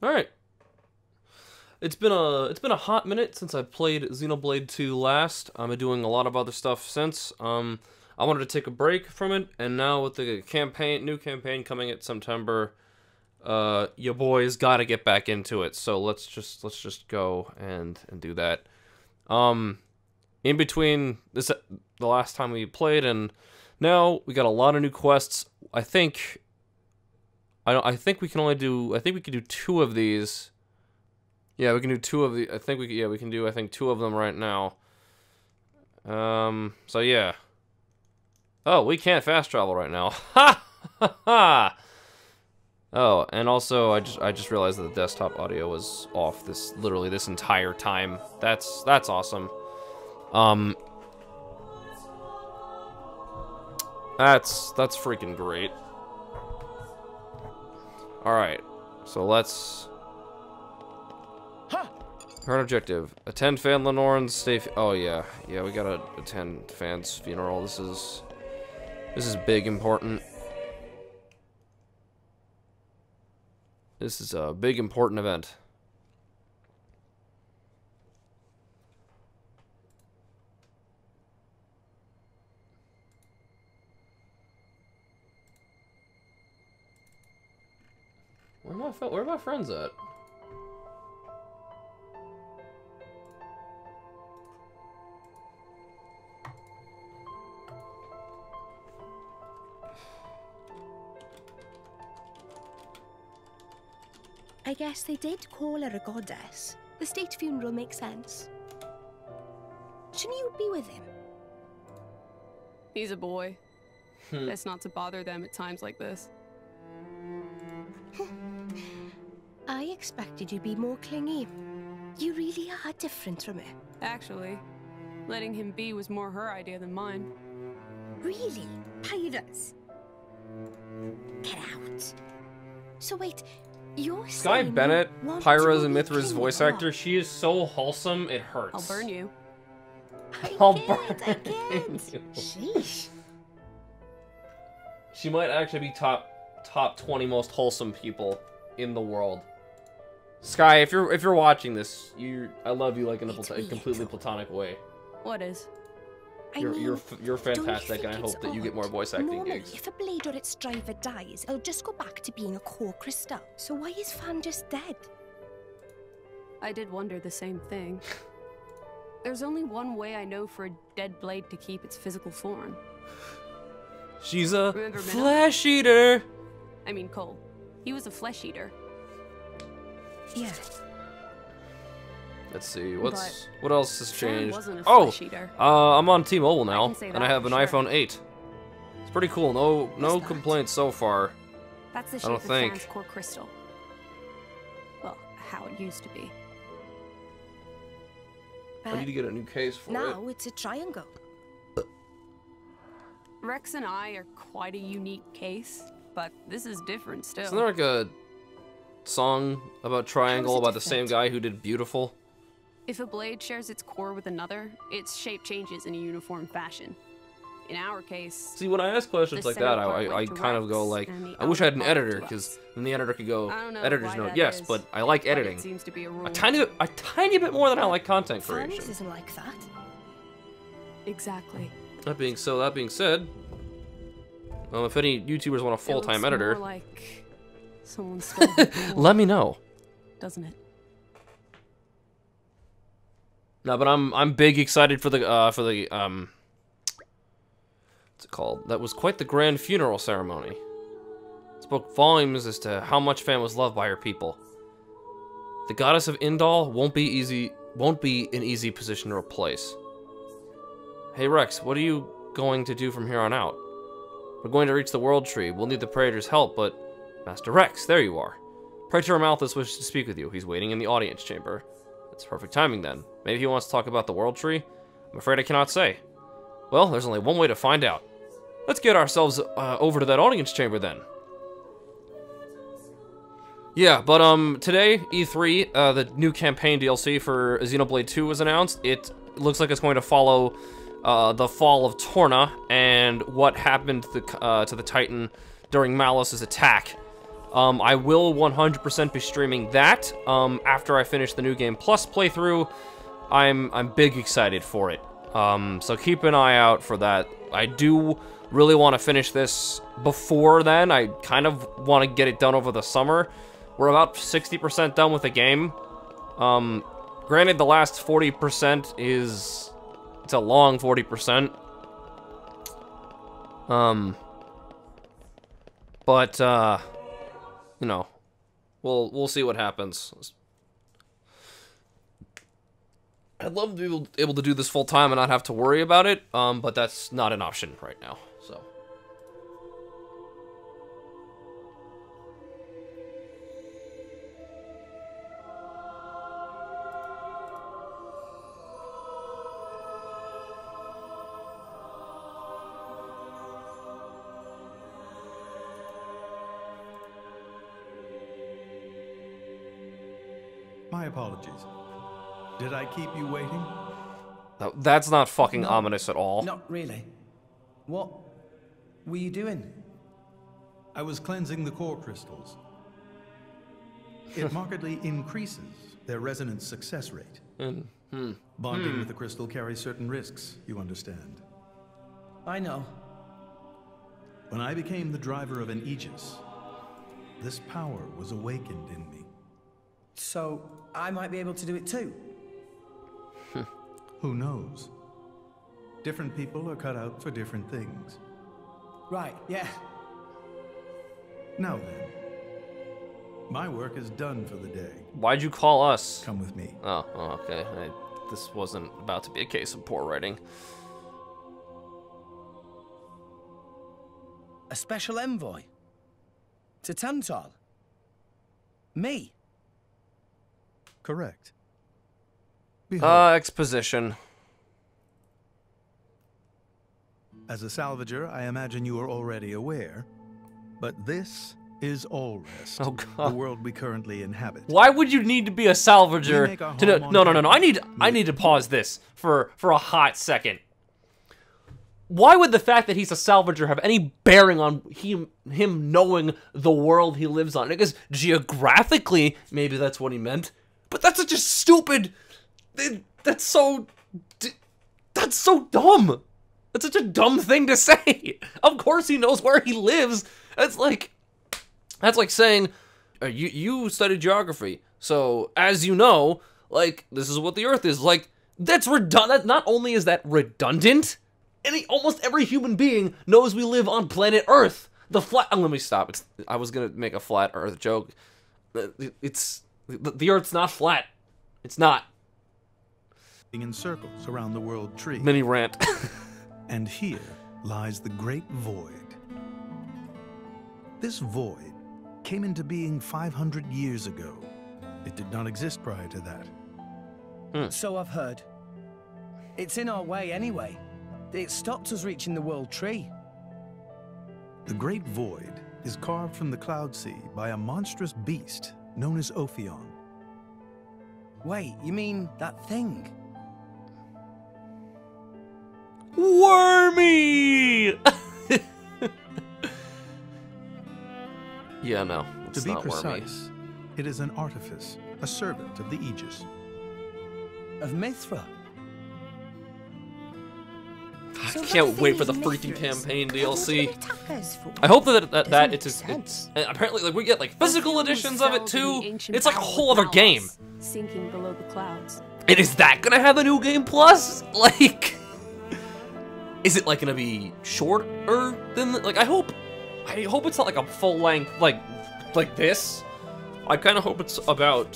All right. It's been a hot minute since I played Xenoblade 2 last. I've been doing a lot of other stuff since. I wanted to take a break from it, and now with the new campaign coming in September, your boys got to get back into it. So let's just go and do that. In between the last time we played and now, we got a lot of new quests. I think we can do 2 of these. Yeah, we can do 2 of the. We can do 2 of them right now. So yeah. Oh, we can't fast travel right now. Ha ha ha. Oh, and also I just realized that the desktop audio was off literally this entire time. That's awesome. That's freaking great. All right, so let's. Current objective: attend Fan Lenore's oh yeah, we gotta attend Fan's funeral. This is big important. This is a big important event. Where are my friends at? I guess they did call her a goddess. The state funeral makes sense. Shouldn't you be with him? He's a boy. Best not to bother them at times like this. I expected you to be more clingy. You really are different from her. Actually, letting him be was more her idea than mine. Really? Pirates? Get out. So wait, you're Sky saying Bennett, you want Pyra's to and be Mithra's clingy voice or actor, she is so wholesome, it hurts. I'll burn you. I'll what? burn I can't. you. Sheesh. She might actually be top 20 most wholesome people in the world. Sky, if you're watching this, I love you like in a completely platonic way. What is? You're fantastic, and I hope that you get more voice acting Normally, gigs. if a blade or its driver dies, it'll just go back to being a core crystal. So why is Fan just dead? I did wonder the same thing. There's only one way I know for a dead blade to keep its physical form. She's a Remember flesh eater. I mean Cole. He was a flesh eater. Yeah. Let's see, what else has Fan changed? wasn't a Oh, flesh eater. I'm on T-Mobile I now, can say and I that have for an sure. iPhone 8. It's pretty cool. No complaints so far. That's the I shape don't of think. Fan's core crystal. Well, how it used to be. I need to get a new case for it. Now it's a triangle. Rex and I are quite a unique case, but this is different still. Isn't there like a song about Triangle How is it about the same different? guy who did Beautiful? If a blade shares its core with another, its shape changes in a uniform fashion. In our case, See, when I ask questions the like center that, part I went to kind of go Rex, like, and the I wish I had outer an part editor, to because us. then the editor could go, I don't know editor's why note, that yes, is, but I like but editing. It seems to be a rule. A tiny bit more than I like content Fan's creation. isn't like that. Exactly. That being said, well, if any YouTubers want a It full-time looks editor, more like someone stole the core, let me know. doesn't it? No, but I'm big excited for the what's it called? That was quite the grand funeral ceremony. It spoke volumes as to how much Fan was loved by her people. The goddess of Indal won't be an easy position to replace. Hey Rex, what are you going to do from here on out? We're going to reach the World Tree. We'll need the Praetor's help, but Master Rex, there you are. Praetor Malthus wishes to speak with you. He's waiting in the audience chamber. It's perfect timing then. Maybe he wants to talk about the World Tree? I'm afraid I cannot say. Well, there's only one way to find out. Let's get ourselves over to that audience chamber then. Yeah, but today, E3, the new campaign DLC for Xenoblade 2 was announced. It looks like it's going to follow the fall of Torna and what happened to the Titan during Malice's attack. I will 100% be streaming that after I finish the New Game Plus playthrough. I'm big excited for it. So keep an eye out for that. I do really want to finish this before then. I kind of want to get it done over the summer. We're about 60% done with the game. Granted, the last 40% it's a long 40%. But you know, we'll see what happens. I'd love to be able to do this full time and not have to worry about it, but that's not an option right now. So. My apologies. Did I keep you waiting? No, that's not fucking ominous at all. Not really. What were you doing? I was cleansing the core crystals. It markedly increases their resonance success rate. Bonding with the crystal carries certain risks, you understand. I know. When I became the driver of an Aegis, this power was awakened in me. So, I might be able to do it too? Who knows? Different people are cut out for different things. Right, yeah. Now then, my work is done for the day. Why'd you call us? Come with me. Oh, okay. This wasn't about to be a case of poor writing. A special envoy? To Tantal? Me? Correct. Behold, Exposition. as a salvager, I imagine you are already aware, but this is Allrest, Oh, God. the world we currently inhabit. Why would you need to be a salvager We make our to know? home No. on I need to pause this for a hot second. Why would the fact that he's a salvager have any bearing on him knowing the world he lives on? Because geographically, maybe that's what he meant. But that's such a stupid... That's so dumb. That's such a dumb thing to say. Of course he knows where he lives. That's like saying, you studied geography, so as you know, like, this is what the Earth is. Like, that's redundant. Not only is that redundant, almost every human being knows we live on planet Earth. Let me stop. I was gonna make a flat Earth joke. The Earth's not flat. It's not. In circles around the world tree. Mini rant. And here lies the Great Void. This void came into being 500 years ago. It did not exist prior to that. So I've heard. It's in our way anyway. It stopped us reaching the world tree. The Great Void is carved from the Cloud Sea by a monstrous beast known as Ophion. Wait, you mean that thing? Wormy! Yeah, no. To It's be not wormy. precise, it is an artifice, a servant of the Aegis. Of Mithra? I can't wait for the freaking campaign DLC. I hope that it's apparently, like, we get like physical editions of it too. It's like a whole other game. Sinking below the clouds. And is that gonna have a New Game Plus? Like, is it like gonna be shorter than like? I hope it's not like a full length like this. I kind of hope it's about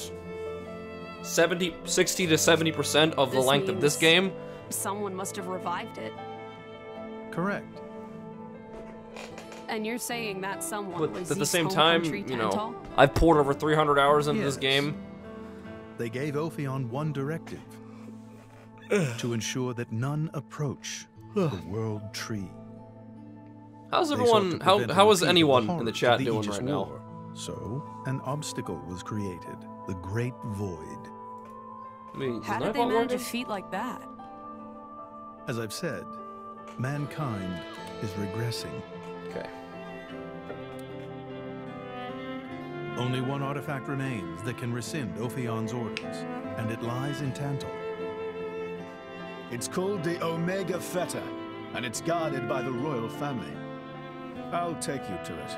60 to 70% of the This length of this means- game. Someone must have revived it. Correct. And you're saying that someone But was at the Zeke's same home time, country, you know, Tantal? I've poured over 300 hours into this Yes. game. They gave Ophion one directive: to ensure that none approach the world tree. How's They everyone? sought to How prevent is a repeat of anyone in the horrors chat of doing Aegis right now? War. So, an obstacle was created: the Great Void. I mean, How is did they Nightbot manage a working? feat like that? As I've said, mankind is regressing. Okay. Only one artifact remains that can rescind Ophion's orders, and it lies in Tantal. It's called the Omega Fetter, and it's guarded by the royal family. I'll take you to it.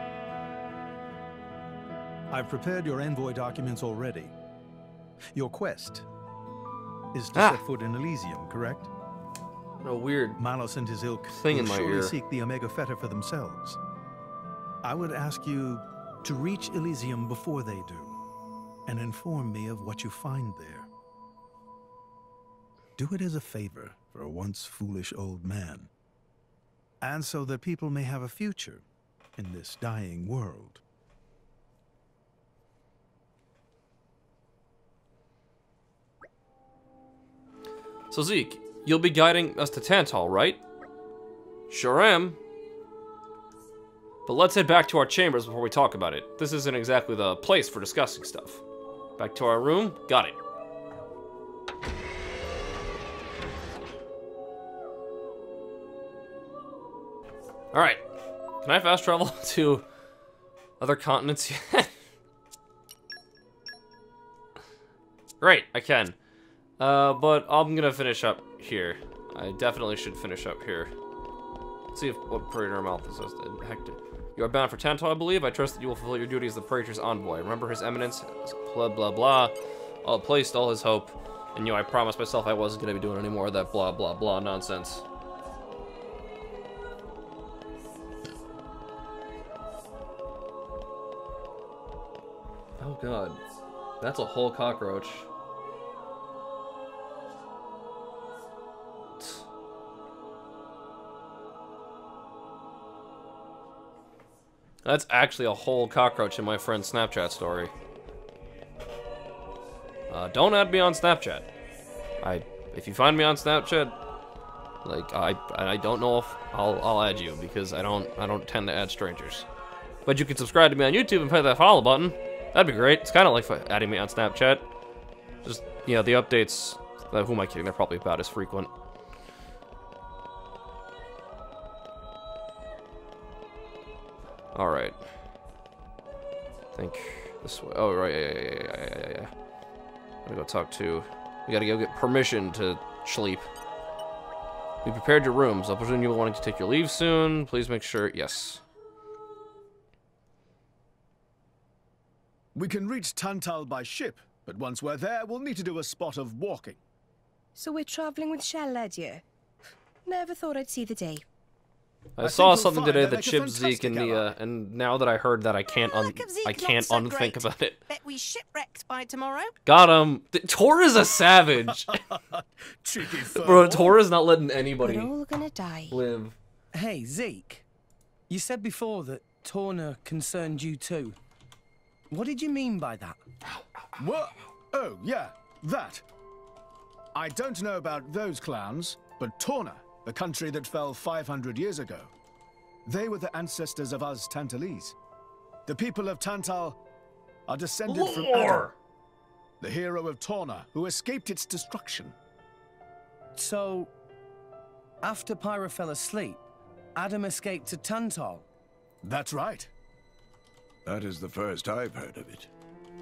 I've prepared your envoy documents already. Your quest is to set foot in Elysium, correct? A weird Malos and his ilk thing will in my surely ear. seek the Omega Fetter for themselves. I would ask you to reach Elysium before they do, and inform me of what you find there. Do it as a favor for a once foolish old man, and so that people may have a future in this dying world. So Zeke, you'll be guiding us to Tantal, right? Sure am. But let's head back to our chambers before we talk about it. This isn't exactly the place for discussing stuff. Back to our room? Got it. Alright. Can I fast travel to other continents yet? Great, I can. But I'm gonna finish up here. I definitely should finish up here. Let's see if what Praetor Malthus says. Hector. You are bound for Tantal, I believe. I trust that you will fulfill your duty as the Praetor's envoy. Remember his eminence, blah blah blah. All placed all his hope. And you know, I promised myself I wasn't gonna be doing any more of that blah blah blah nonsense. Oh god. That's a whole cockroach. That's actually a whole cockroach in my friend's Snapchat story. Don't add me on Snapchat. If you find me on Snapchat, like I don't know if I'll add you because I don't tend to add strangers. But you can subscribe to me on YouTube and hit that follow button. That'd be great. It's kind of like adding me on Snapchat. Just, you know, the updates. Who am I kidding? They're probably about as frequent. Alright. I think this way. Oh, right. Yeah. I'm gonna go talk to. We gotta go get permission to sleep. We prepared your rooms. I presume you're wanting to take your leave soon. Please make sure. Yes. We can reach Tantal by ship, but once we're there, we'll need to do a spot of walking. So we're travelling with Shell Ledyard? Never thought I'd see the day. I saw something today that chipped Zeke in the, and now that I heard that, I can't unthink about it. Bet we shipwrecked by tomorrow. Got him. Tor is a savage. Bro, Tor is not letting anybody We're all gonna die. live. Hey, Zeke. You said before that Torna concerned you too. What did you mean by that? What? Oh, yeah, that. I don't know about those clowns, but Torna, the country that fell 500 years ago, they were the ancestors of us Tantalese. The people of Tantal are descended from Adam, the hero of Torna, who escaped its destruction. So, after Pyra fell asleep, Adam escaped to Tantal. That's right. That is the first I've heard of it.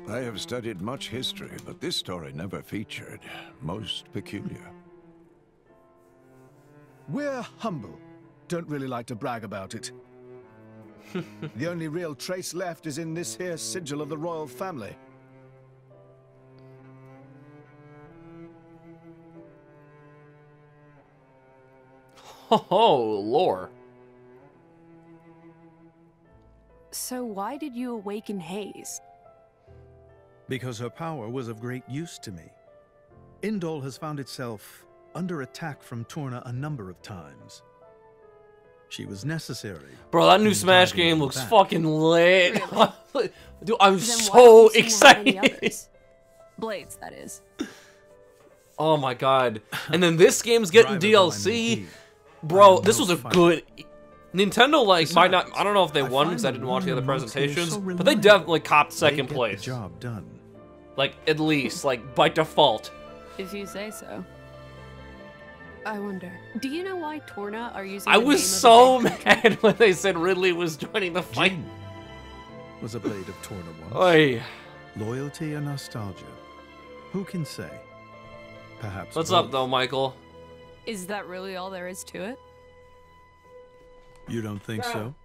I have studied much history, but this story never featured. Most peculiar. We're humble. Don't really like to brag about it. The only real trace left is in this here sigil of the royal family. Oh, lore. So why did you awaken Hayes? Because her power was of great use to me. Indol has found itself under attack from Torna a number of times. She was necessary. Bro, that new in Smash driving game them looks back. fucking lit. Dude, I'm Then why so haven't you seen that many excited. others? Blades, that is. Oh my god. And then this game's getting Driver of my DLC. mentee. Bro, I'm this no was a fighter. good... Nintendo, like, might not... Besides, I don't know if they I won find because I that didn't watch the other Roman monks are presentations, so but they reliable. definitely copped They second get place. the job done. Like, at least, like, by default. If you say so. I wonder, do you know why Torna are using I the was name of so a dead country? mad when they said Ridley was joining the fight. was a blade of Torna once. Oi. Loyalty or nostalgia? Who can say? Perhaps What's both. up, though, Michael? Is that really all there is to it? You don't think so?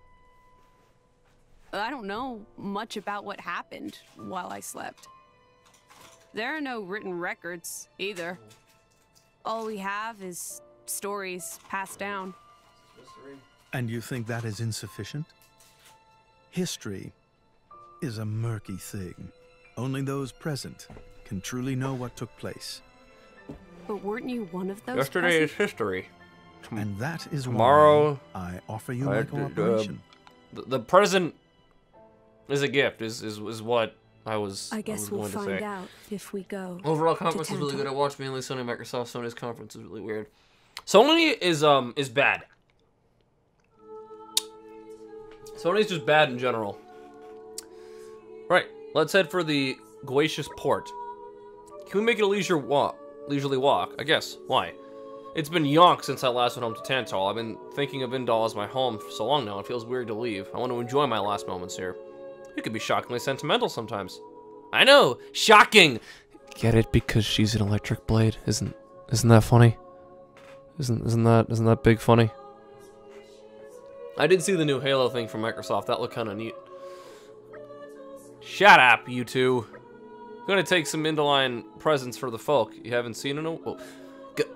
I don't know much about what happened while I slept. There are no written records, either. All we have is stories passed down. And you think that is insufficient? History is a murky thing. Only those present can truly know what took place. But weren't you one of those Yesterday is present? history. And that is Tomorrow, why I offer you my cooperation. The present is a gift, is what I was we'll going to find say. out if we go. Overall conference is really Tantal. good. I watched mainly Sony, Microsoft. Sony's conference is really weird. Sony is bad. Sony's just bad in general. Right, let's head for the Glacius Port. Can we make it a leisurely walk? I guess. Why? It's been yonks since I last went home to Tantal. I've been thinking of Indal as my home for so long now, it feels weird to leave. I want to enjoy my last moments here. You can be shockingly sentimental sometimes. I know! Shocking! Get it? Because she's an electric blade. Isn't that funny? Isn't that big funny? I did see the new Halo thing from Microsoft. That looked kind of neat. Shut up, you two. I'm gonna take some Indoline presents for the folk you haven't seen in a... Oh,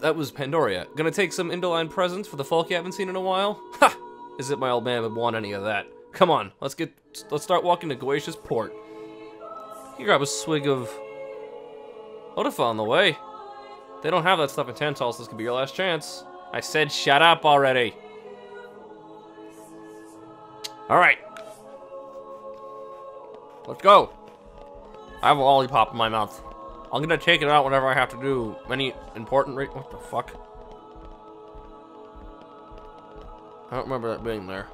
that was Pandoria. Gonna take some Indoline presents for the folk you haven't seen in a while? Ha! As if my old man would want any of that. Come on, let's start walking to Glacius Port. You grab a swig of Odafa on the way. They don't have that stuff in Tantal, so this could be your last chance. I said shut up already. Alright. Let's go. I have a lollipop in my mouth. I'm gonna take it out whenever I have to do any important what the fuck? I don't remember that being there.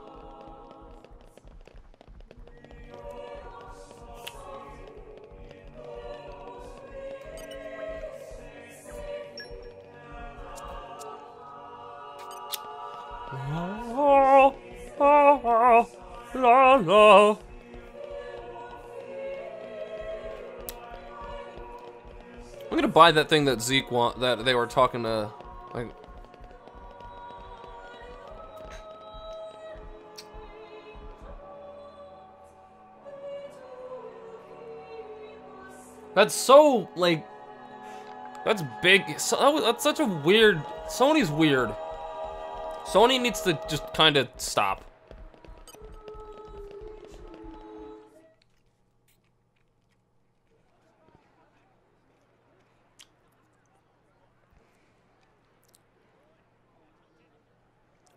La la. I'm gonna buy that thing that Zeke that they were talking to, like. That's so like. That's big. So, that's such a weird. Sony's weird. Sony needs to just kind of stop.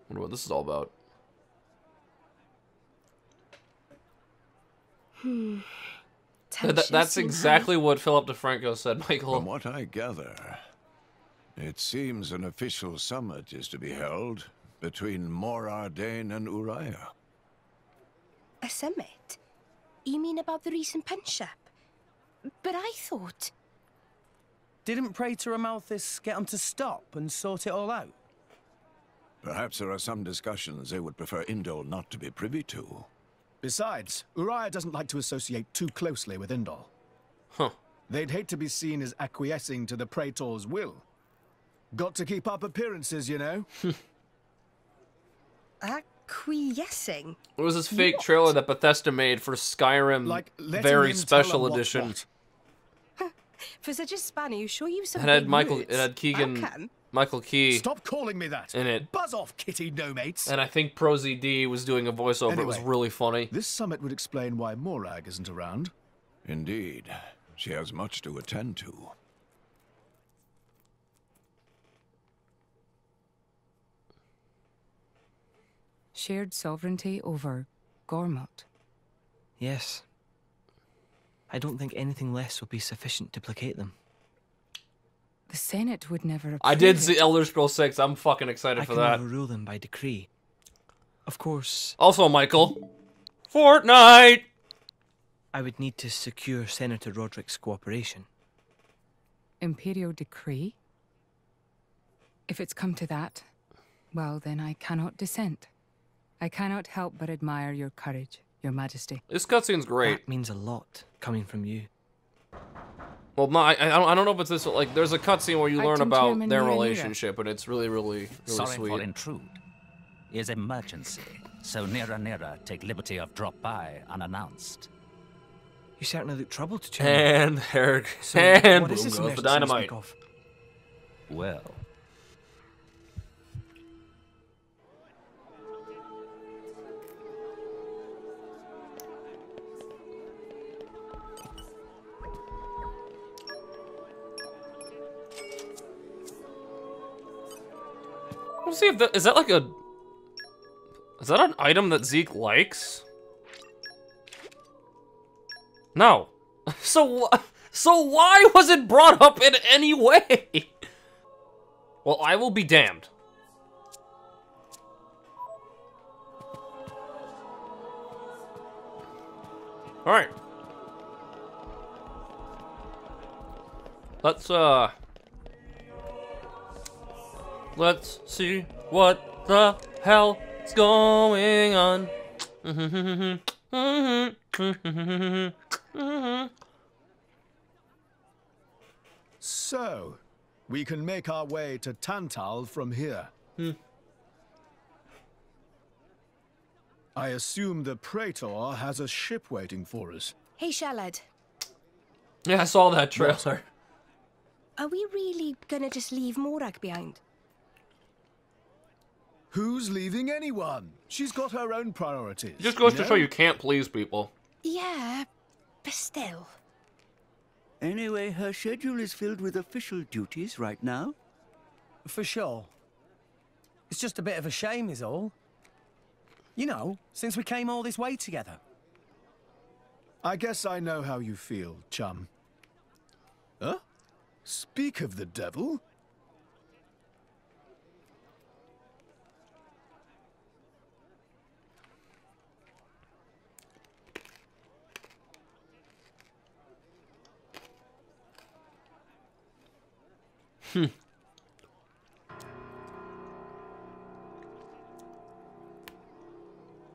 Wonder what this is all about. That's exactly what Philip DeFranco said, Michael. From what I gather, it seems an official summit is to be held between Mor Ardain and Uriah. A summit? You mean about the recent punch-up? But I thought... Didn't Praetor Amalthus get them to stop and sort it all out? Perhaps there are some discussions they would prefer Indol not to be privy to. Besides, Uriah doesn't like to associate too closely with Indol. Huh. They'd hate to be seen as acquiescing to the Praetor's will. Got to keep up appearances, you know? Acquiescing? It was this fake trailer that Bethesda made for Skyrim Like, very special edition. For such a spanner, you sure you some It had big Michael. words? It had Keegan. How come? Michael Key Stop calling me that! in it, Buzz off, kitty no-mates! and I think ProZD was doing a voiceover. It was Anyway, really funny. This summit would explain why Morag isn't around. Indeed, she has much to attend to. Shared sovereignty over Gormott. Yes. I don't think anything less would be sufficient to placate them. The Senate would never approve I did see it. Elder Scrolls 6. I'm fucking excited I for can that. overrule them by decree. Of course, Also, Michael, Fortnite. I would need to secure Senator Roderick's cooperation. Imperial decree? If it's come to that, well then I cannot dissent. I cannot help but admire your courage, Your Majesty. This cutscene's great. That means a lot coming from you. Well, no, I don't know if it's this. Like, there's a cutscene where you learn Acting about Chairman their Nira Nira. relationship, and it's really Sorry sweet. for intrude. Is emergency, so Nira take liberty of drop by unannounced. You certainly look troubled, Chairman. And there, So, and what boom is this goes the emergency you dynamite. speak of? Well, Let's see if that is that like a. Is that an item that Zeke likes? No. So why was it brought up in any way? Well, I will be damned. All right. Let's see what the hell is going on. So, we can make our way to Tantal from here. I assume the Praetor has a ship waiting for us. Hey, Shalad. Yeah, I saw that trailer. Are we really gonna just leave Morag behind? Who's leaving anyone? She's got her own priorities. It just goes to show you can't please people. Yeah, but still. Anyway, her schedule is filled with official duties right now. For sure. It's just a bit of a shame is all. You know, since we came all this way together. I guess I know how you feel, chum. Huh? Speak of the devil.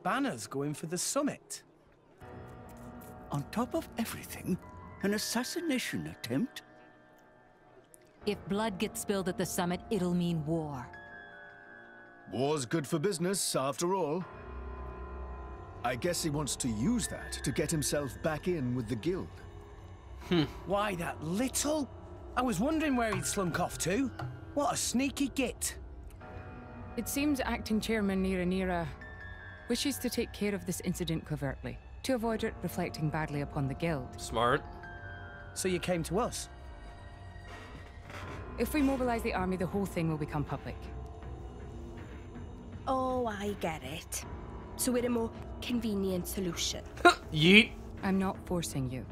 Bana's going for the summit. On top of everything, an assassination attempt? If blood gets spilled at the summit, it'll mean war. War's good for business, after all. I guess he wants to use that to get himself back in with the guild. Why, that little? I was wondering where he'd slunk off to. What a sneaky git. It seems Acting Chairman Nira wishes to take care of this incident covertly, to avoid it reflecting badly upon the guild. Smart. So you came to us? If we mobilize the army, the whole thing will become public. Oh, I get it. So we're a more convenient solution. Yeet. I'm not forcing you.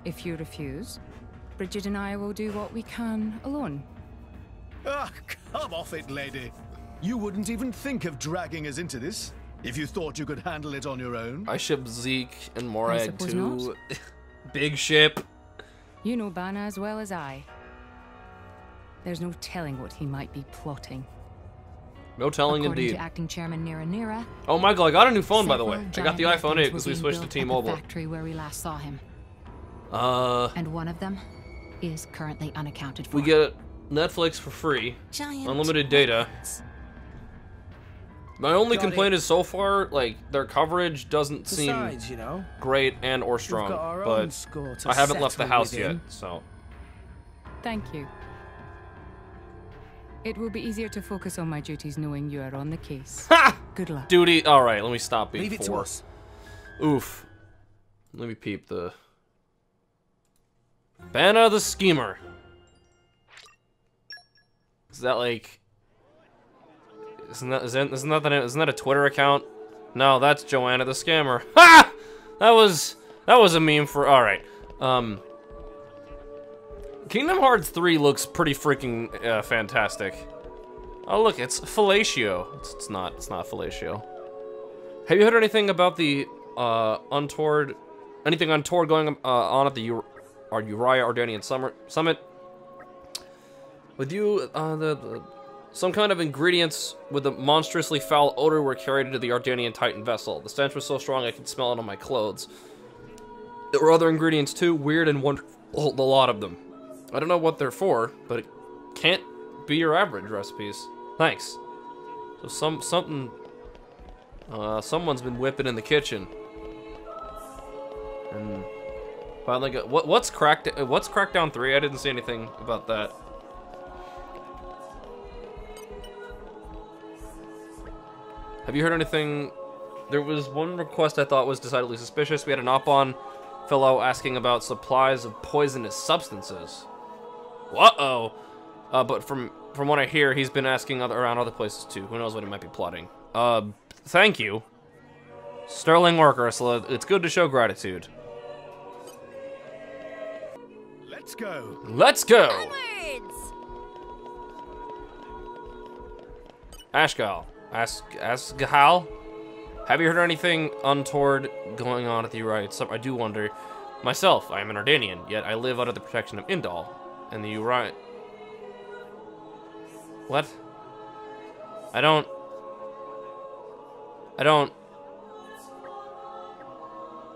If you refuse, Bridget and I will do what we can alone. Ah, come off it, lady. You wouldn't even think of dragging us into this if you thought you could handle it on your own. I ship Zeke and Morag suppose to not. big ship. You know Bana as well as I. There's no telling what he might be plotting. No telling According indeed. to Acting Chairman Nira, Oh, Michael, I got a new phone, by the way. several I got the giant iPhone 8 weapons because were we being switched to built T-Mobile. at the factory where we last saw him. And And one of them is currently unaccounted for. we get Netflix for free. Giant Unlimited data. weapons. My only Got complaint it. is so far, like, their coverage doesn't seem Besides, you know, great and or strong. we've got our own But score to I haven't left the settle house within. yet, so. Thank you. It will be easier to focus on my duties knowing you are on the case. Ha! Good luck. Duty. Alright, let me stop being Leave it to four. us. Oof. Let me peep the. Bana the Schemer. Is that like. Isn't that a Twitter account? No, that's Joanna the Scammer. Ha! That was a meme for. Alright. Kingdom Hearts 3 looks pretty freaking fantastic. Oh look, it's fellatio. It's not fellatio. Have you heard anything about the untoward, anything untoward going on at the Uriah Ardanian Summit? With you, the Some kind of ingredients with a monstrously foul odor were carried into the Ardanian Titan vessel. The stench was so strong I could smell it on my clothes. There were other ingredients too, weird and wonderful, a lot of them. I don't know what they're for, but it can't be your average recipes. Thanks. So someone's been whipping in the kitchen. And finally got what's Crackdown 3? I didn't see anything about that. Have you heard anything? There was one request I thought was decidedly suspicious. We had an op-on fellow asking about supplies of poisonous substances. Uh-oh. But from what I hear, he's been asking around other places too. Who knows what he might be plotting. Thank you. Sterling work, Ursula. It's good to show gratitude. Let's go. Let's go. Onwards. Ashgal. Asgahal? Have you heard anything untoward going on at the Urites? I do wonder. Myself, I am an Ardanian, yet I live under the protection of Indal, and the Urites. What? I don't.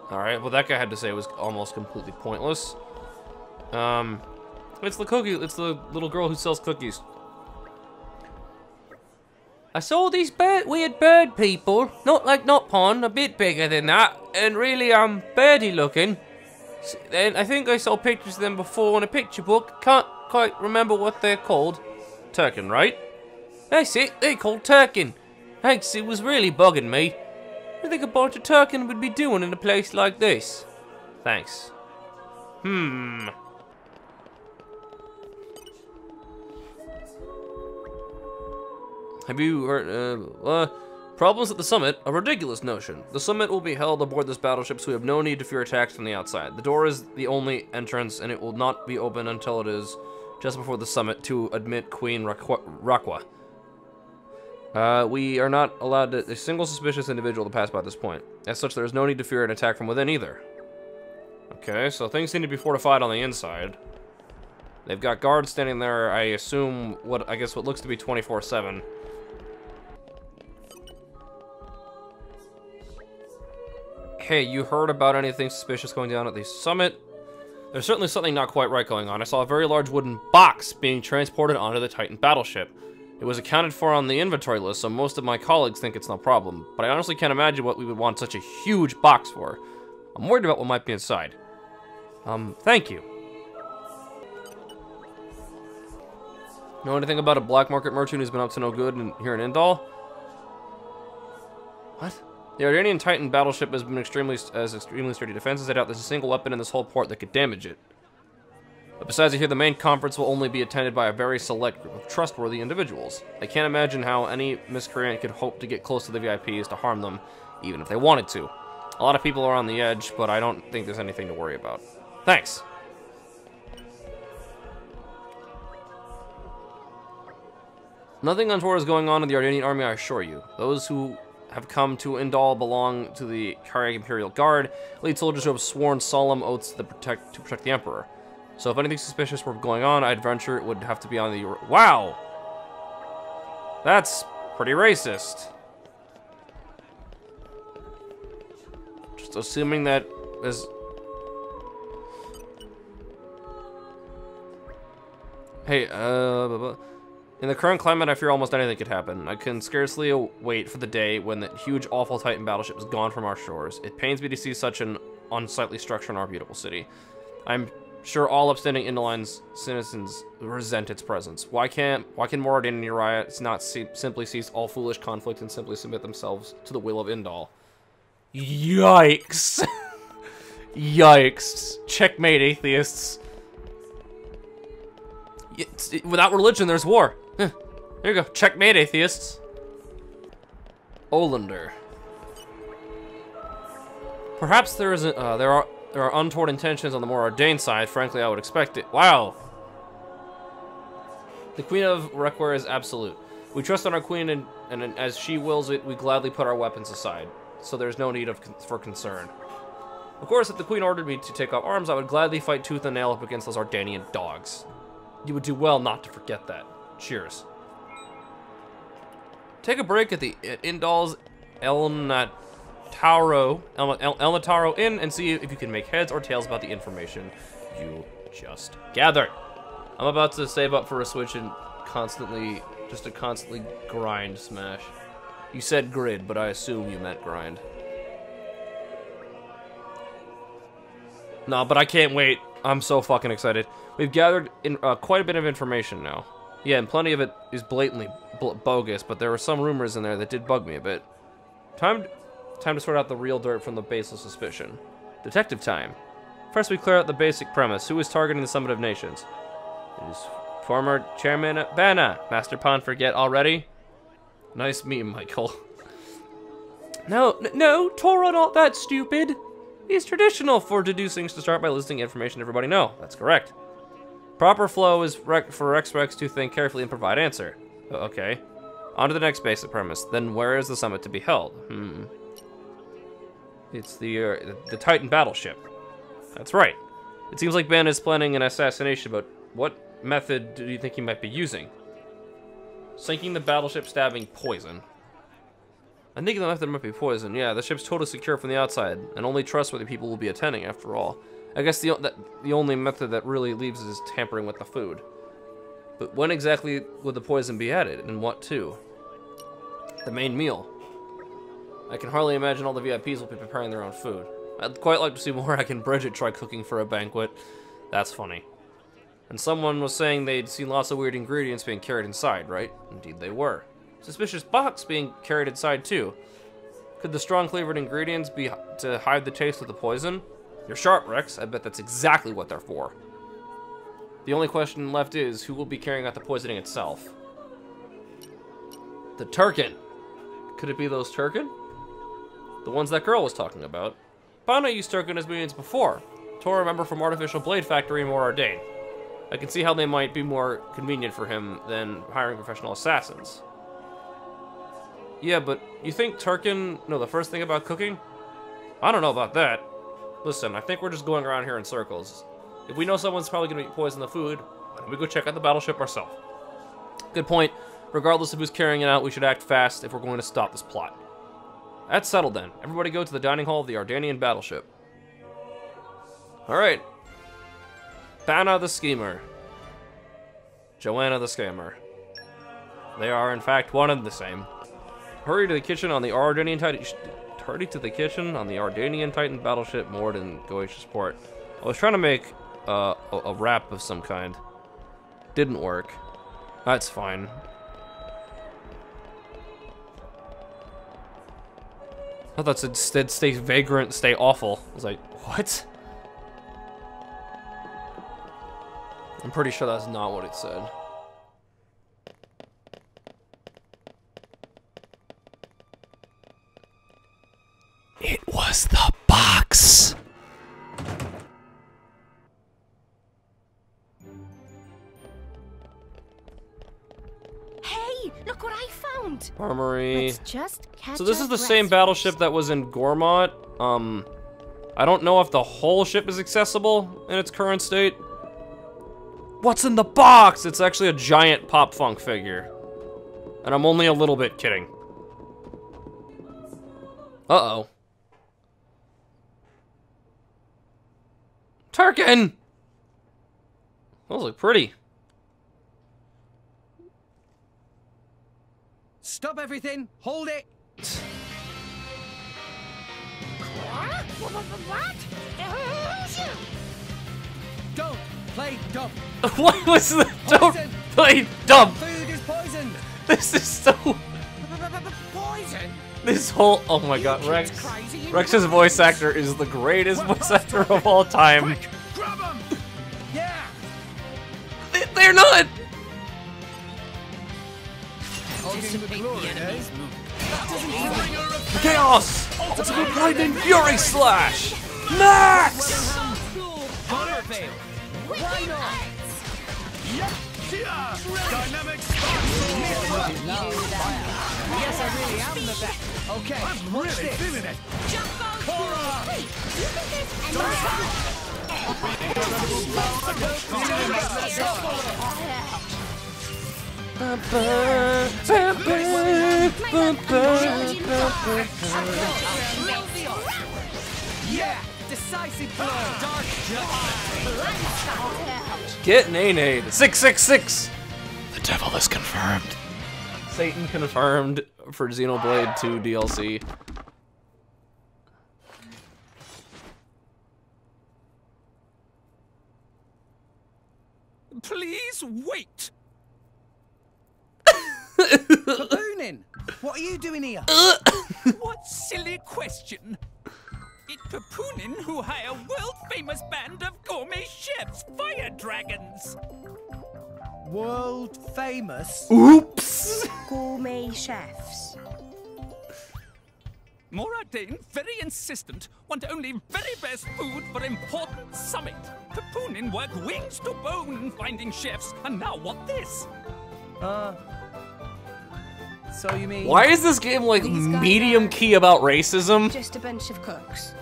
Alright, well that guy had to say was almost completely pointless. It's the little girl who sells cookies. I saw these weird bird people, not like Notpon, a bit bigger than that, and really, birdie looking. And I think I saw pictures of them before in a picture book, can't quite remember what they're called. Turkin, right? That's it, they're called Turkin. Thanks, it was really bugging me. What do you think a bunch of Turkin would be doing in a place like this? Thanks. Have you heard, problems at the summit? A ridiculous notion. The summit will be held aboard this battleship, so we have no need to fear attacks from the outside. The door is the only entrance, and it will not be open until it is just before the summit to admit Queen Rakwa. We are not allowed a single suspicious individual to pass by this point. As such, there is no need to fear an attack from within either. Okay, so things seem to be fortified on the inside. They've got guards standing there, I assume, what looks to be 24/7. Hey, you heard about anything suspicious going down at the summit? There's certainly something not quite right going on. I saw a very large wooden box being transported onto the Titan battleship. It was accounted for on the inventory list, so most of my colleagues think it's no problem. But I honestly can't imagine what we would want such a huge box for. I'm worried about what might be inside. Thank you. Know anything about a black market merchant who's been up to no good here in Indal? What? The Ardanian Titan battleship has been extremely sturdy defenses. I doubt there's a single weapon in this whole port that could damage it. But besides, I hear the main conference will only be attended by a very select group of trustworthy individuals. I can't imagine how any miscreant could hope to get close to the VIPs to harm them, even if they wanted to. A lot of people are on the edge, but I don't think there's anything to worry about. Thanks. Nothing untoward is going on in the Ardanian army, I assure you. Those who have come to Indal belong to the Kariak Imperial Guard, lead soldiers who have sworn solemn oaths to protect the Emperor. So if anything suspicious were going on, I'd venture it would have to be on the... Wow! That's pretty racist. Just assuming that is... Hey, in the current climate, I fear almost anything could happen. I can scarcely wait for the day when that huge, awful Titan battleship is gone from our shores. It pains me to see such an unsightly structure in our beautiful city. I'm sure all upstanding Indaline's citizens resent its presence. Why can more Ardanian riots not simply cease all foolish conflict and simply submit themselves to the will of Indal? Yikes. Yikes. Checkmate, atheists. Without religion, there's war. There you go. Checkmate, atheists. Olander. Perhaps there are untoward intentions on the more ordained side. Frankly, I would expect it. Wow. The Queen of Requare is absolute. We trust in our Queen, and as she wills it, we gladly put our weapons aside. So there's no need for concern. Of course, if the Queen ordered me to take up arms, I would gladly fight tooth and nail up against those Ardanian dogs. You would do well not to forget that. Cheers. Take a break at the Indal's Elnataro Inn and see if you can make heads or tails about the information you just gathered. I'm about to save up for a Switch and constantly grind Smash. You said grid, but I assume you meant grind. No, but I can't wait. I'm so fucking excited. We've gathered in quite a bit of information now. Yeah, and plenty of it is blatantly bogus, but there were some rumors in there that did bug me a bit. Time to sort out the real dirt from the baseless suspicion. Detective time. First, we clear out the basic premise. Who is targeting the Summit of Nations? It is former Chairman Bana. Master Pond forget already? Nice meme, Michael. No, Torah not that stupid. It's traditional for deducings to start by listing information everybody know. That's correct. Proper flow is for X-Rex to think carefully and provide answer. Okay. On to the next basic premise. Then where is the summit to be held? It's the Titan battleship. That's right. It seems like Ben is planning an assassination, but what method do you think he might be using? Sinking the battleship, stabbing, poison. I think the method might be poison. Yeah, the ship's totally secure from the outside, and only trustworthy people will be attending after all. I guess the only method that really leaves is tampering with the food. But when exactly would the poison be added, and what to? The main meal. I can hardly imagine all the VIPs will be preparing their own food. I'd quite like to see Morak and Bridget try cooking for a banquet. That's funny. And someone was saying they'd seen lots of weird ingredients being carried inside, right? Indeed they were. Suspicious box being carried inside too. Could the strong flavored ingredients be to hide the taste of the poison? You're sharp, Rex. I bet that's exactly what they're for. The only question left is, who will be carrying out the poisoning itself? The Turkin. Could it be those Turkin? The ones that girl was talking about. Bana used Turkin as minions before. Tor, remember from Artificial Blade Factory and More Ordained. I can see how they might be more convenient for him than hiring professional assassins. Yeah, but you think Turkin know the first thing about cooking? I don't know about that. Listen, I think we're just going around here in circles. If we know someone's probably going to poison the food, why don't we go check out the battleship ourselves? Good point. Regardless of who's carrying it out, we should act fast if we're going to stop this plot. That's settled then. Everybody go to the dining hall of the Ardanian battleship. Alright. Bana the Schemer. Joanna the Scammer. They are, in fact, one and the same. Hurry to the kitchen on the Ardanian Titan. Hurry to the kitchen on the Ardanian Titan battleship moored in Goetia's port. I was trying to make a rap of some kind. Didn't work. That's fine. I thought it said stay vagrant, stay awful. I was like, what? I'm pretty sure that's not what it said. It was the box. Hey, look what I found. Armory. Let's just catch So this our is the breath same first. battleship that was in Gormott. I don't know if the whole ship is accessible in its current state. What's in the box? It's actually a giant Pop Funk figure. And I'm only a little bit kidding. Uh-oh. Turkin! Those look pretty. Stop everything! Hold it! What? Don't play dumb! What was the don't play dumb? Food is poisoned! This is so... Poison? This whole... Oh my god, Rex. Rex's voice actor is the greatest voice actor of all time. Grab 'em! Yeah! They're not! Chaos! That's a good Lightning Fury Slash! Max! Why not? Dynamic Yes, I really am the best. Okay, I'm watch really this. feeling it. Hey, you think there's any... Yeah, decisive blow. Dark Get nay-nayed. 666. The devil is confirmed. Satan confirmed for Xenoblade 2 DLC. Please wait. Baboonin, what are you doing here? What silly question. It's Papoonin who hire world-famous band of gourmet chefs, fire dragons. World famous? Oops! Gourmet chefs. Moradane, very insistent, want only very best food for important summit. Papoonin work wings to bone finding chefs, and now want this. So you mean... Why is this game like medium key about racism? Just a bunch of cooks.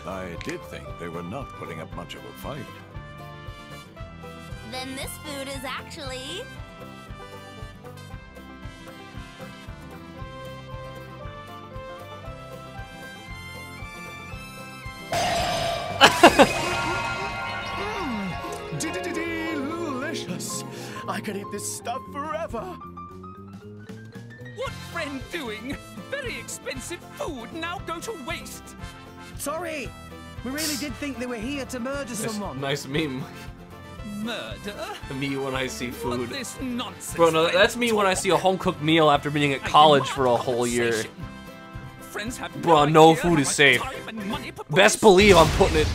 I did think they were not putting up much of a fight. Then this food is actually... Delicious. I could eat this stuff forever. What friend doing? Very expensive food now go to waste. Sorry, we really did think they were here to murder someone. Nice meme. Murder? Me when I see food. What this nonsense? Bro, no, that's me when I see a home-cooked meal after being at college for a whole year. Friends have Bro, no food is safe. Best believe I'm putting it